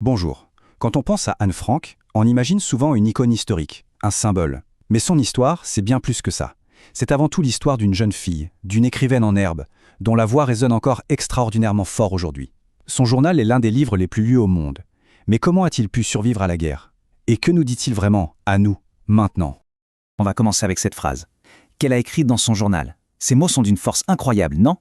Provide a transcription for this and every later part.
Bonjour. Quand on pense à Anne Frank, on imagine souvent une icône historique, un symbole. Mais son histoire, c'est bien plus que ça. C'est avant tout l'histoire d'une jeune fille, d'une écrivaine en herbe, dont la voix résonne encore extraordinairement fort aujourd'hui. Son journal est l'un des livres les plus lus au monde. Mais comment a-t-il pu survivre à la guerre? Et que nous dit-il vraiment, à nous, maintenant? On va commencer avec cette phrase, qu'elle a écrite dans son journal. Ces mots sont d'une force incroyable, non?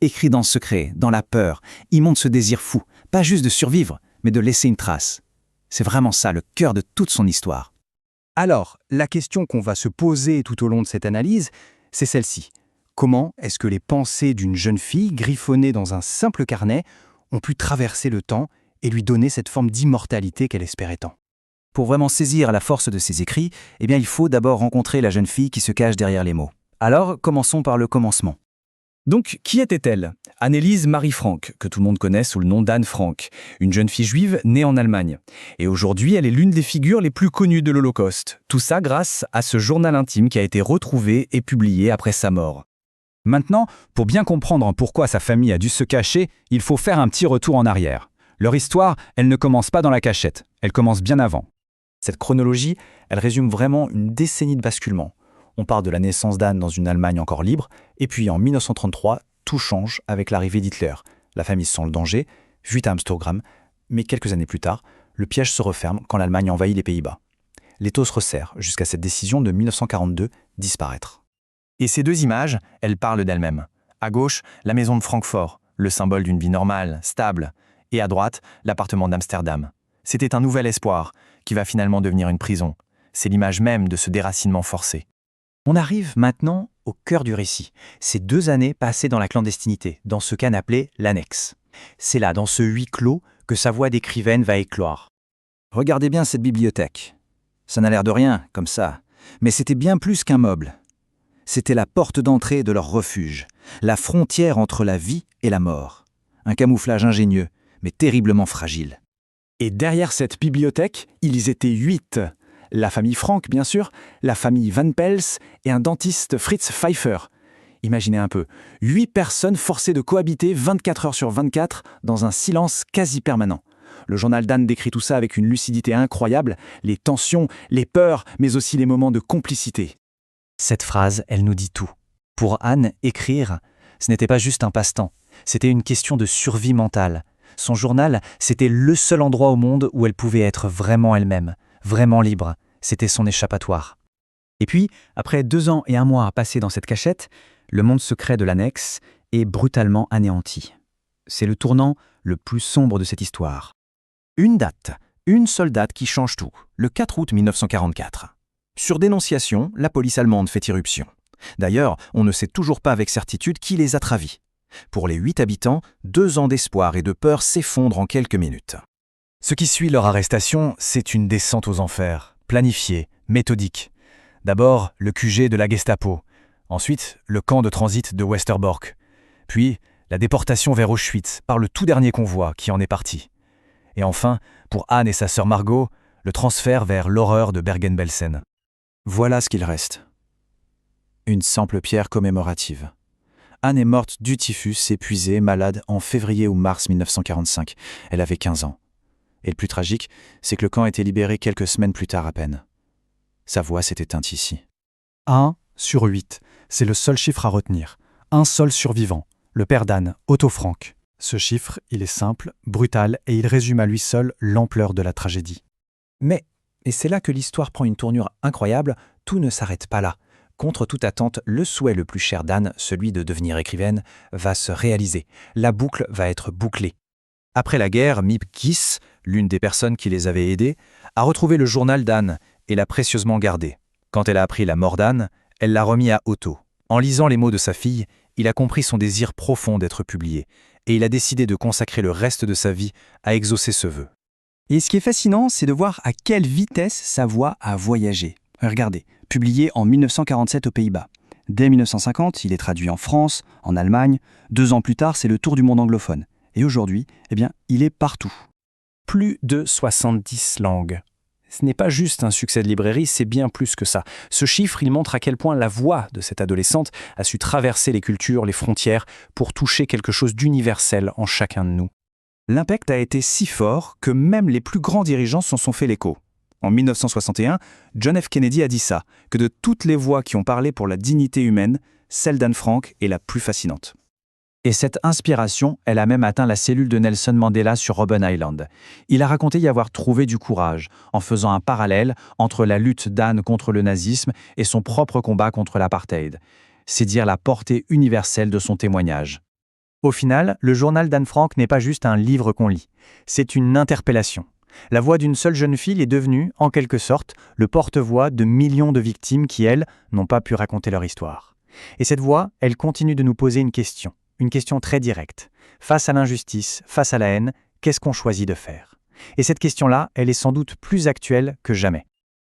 Écrit dans le secret, dans la peur, il montre ce désir fou, pas juste de survivre, mais de laisser une trace. C'est vraiment ça, le cœur de toute son histoire. Alors, la question qu'on va se poser tout au long de cette analyse, c'est celle-ci. Comment est-ce que les pensées d'une jeune fille, griffonnées dans un simple carnet, ont pu traverser le temps et lui donner cette forme d'immortalité qu'elle espérait tant? Pour vraiment saisir la force de ses écrits, il faut d'abord rencontrer la jeune fille qui se cache derrière les mots. Alors, commençons par le commencement. Donc, qui était-elle? Anneliese Marie Frank, que tout le monde connaît sous le nom d'Anne Frank, une jeune fille juive née en Allemagne. Et aujourd'hui, elle est l'une des figures les plus connues de l'Holocauste. Tout ça grâce à ce journal intime qui a été retrouvé et publié après sa mort. Maintenant, pour bien comprendre pourquoi sa famille a dû se cacher, il faut faire un petit retour en arrière. Leur histoire, elle ne commence pas dans la cachette, elle commence bien avant. Cette chronologie, elle résume vraiment une décennie de basculement. On part de la naissance d'Anne dans une Allemagne encore libre, et puis en 1933, tout change avec l'arrivée d'Hitler. La famille sent le danger, fuit à Amsterdam, mais quelques années plus tard, le piège se referme quand l'Allemagne envahit les Pays-Bas. L'étau se resserre jusqu'à cette décision de 1942 disparaître. Et ces deux images, elles parlent d'elles-mêmes. À gauche, la maison de Francfort, le symbole d'une vie normale, stable, et à droite, l'appartement d'Amsterdam. C'était un nouvel espoir, qui va finalement devenir une prison. C'est l'image même de ce déracinement forcé. On arrive maintenant au cœur du récit. Ces 2 années passées dans la clandestinité, dans ce qu'Anne appelait l'annexe. C'est là, dans ce huis clos, que sa voix d'écrivaine va éclore. Regardez bien cette bibliothèque. Ça n'a l'air de rien, comme ça, mais c'était bien plus qu'un meuble. C'était la porte d'entrée de leur refuge, la frontière entre la vie et la mort. Un camouflage ingénieux, mais terriblement fragile. Et derrière cette bibliothèque, ils étaient 8. La famille Frank, bien sûr, la famille Van Pels et un dentiste Fritz Pfeiffer. Imaginez un peu, 8 personnes forcées de cohabiter 24 heures sur 24 dans un silence quasi permanent. Le journal d'Anne décrit tout ça avec une lucidité incroyable, les tensions, les peurs, mais aussi les moments de complicité. Cette phrase, elle nous dit tout. Pour Anne, écrire, ce n'était pas juste un passe-temps, c'était une question de survie mentale. Son journal, c'était le seul endroit au monde où elle pouvait être vraiment elle-même, vraiment libre. C'était son échappatoire. Et puis, après 2 ans et 1 mois passés dans cette cachette, le monde secret de l'annexe est brutalement anéanti. C'est le tournant le plus sombre de cette histoire. Une date, une seule date qui change tout, le 4 août 1944. Sur dénonciation, la police allemande fait irruption. D'ailleurs, on ne sait toujours pas avec certitude qui les a travis. Pour les 8 habitants, 2 ans d'espoir et de peur s'effondrent en quelques minutes. Ce qui suit leur arrestation, c'est une descente aux enfers, planifiée, méthodique. D'abord, le QG de la Gestapo. Ensuite, le camp de transit de Westerbork. Puis, la déportation vers Auschwitz par le tout dernier convoi qui en est parti. Et enfin, pour Anne et sa sœur Margot, le transfert vers l'horreur de Bergen-Belsen. Voilà ce qu'il reste. Une simple pierre commémorative. Anne est morte du typhus, épuisée, malade, en février ou mars 1945. Elle avait 15 ans. Et le plus tragique, c'est que le camp a été libéré quelques semaines plus tard à peine. Sa voix s'est éteinte ici. 1 sur 8, c'est le seul chiffre à retenir. Un seul survivant, le père d'Anne, Otto Frank. Ce chiffre, il est simple, brutal, et il résume à lui seul l'ampleur de la tragédie. Mais, et c'est là que l'histoire prend une tournure incroyable, tout ne s'arrête pas là. Contre toute attente, le souhait le plus cher d'Anne, celui de devenir écrivaine, va se réaliser. La boucle va être bouclée. Après la guerre, Miep Gies, l'une des personnes qui les avait aidés, a retrouvé le journal d'Anne et l'a précieusement gardé. Quand elle a appris la mort d'Anne, elle l'a remis à Otto. En lisant les mots de sa fille, il a compris son désir profond d'être publié, et il a décidé de consacrer le reste de sa vie à exaucer ce vœu. Et ce qui est fascinant, c'est de voir à quelle vitesse sa voix a voyagé. Regardez, publié en 1947 aux Pays-Bas. Dès 1950, il est traduit en France, en Allemagne. 2 ans plus tard, c'est le tour du monde anglophone. Et aujourd'hui, il est partout. Plus de 70 langues. Ce n'est pas juste un succès de librairie, c'est bien plus que ça. Ce chiffre, il montre à quel point la voix de cette adolescente a su traverser les cultures, les frontières, pour toucher quelque chose d'universel en chacun de nous. L'impact a été si fort que même les plus grands dirigeants s'en sont fait l'écho. En 1961, John F. Kennedy a dit ça, que de toutes les voix qui ont parlé pour la dignité humaine, celle d'Anne Frank est la plus fascinante. Et cette inspiration, elle a même atteint la cellule de Nelson Mandela sur Robben Island. Il a raconté y avoir trouvé du courage, en faisant un parallèle entre la lutte d'Anne contre le nazisme et son propre combat contre l'apartheid. C'est dire la portée universelle de son témoignage. Au final, le journal d'Anne Frank n'est pas juste un livre qu'on lit, c'est une interpellation. La voix d'une seule jeune fille est devenue, en quelque sorte, le porte-voix de millions de victimes qui, elles, n'ont pas pu raconter leur histoire. Et cette voix, elle continue de nous poser une question très directe. Face à l'injustice, face à la haine, qu'est-ce qu'on choisit de faire ? Et cette question-là, elle est sans doute plus actuelle que jamais.